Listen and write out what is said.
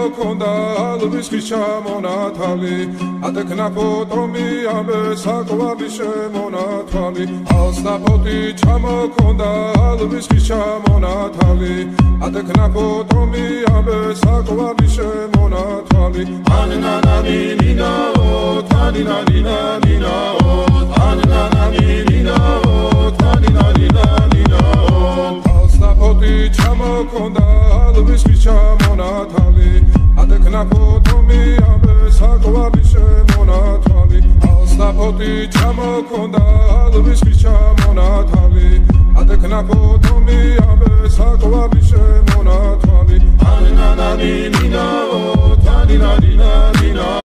ჩამოქონდა ალვის ხის ჩამონათალი ატექნა ფოტომი ამე საკვარი შემონათვალი ალსნაფოთი ჩამოქონდა ალვის ხის ჩამონათალი ატექნა ფოტომი ამე საკვარი შემონათვალი ანანანინინაო თანინანინანინაო ანანანინინაო თანინანინანინაო ალსნაფოთი ჩამოქონდა ალვის ხის ჩამონათალი ატექნა ფოტომი ამე საკვარი შემონათვალი ალსნაფოთი ჩამოქონდა ალვის ხის ჩამონათალი ატექნა ფოტომი ამე საკვარი შემონათვალი ანანანინინაო თანინანინანინაო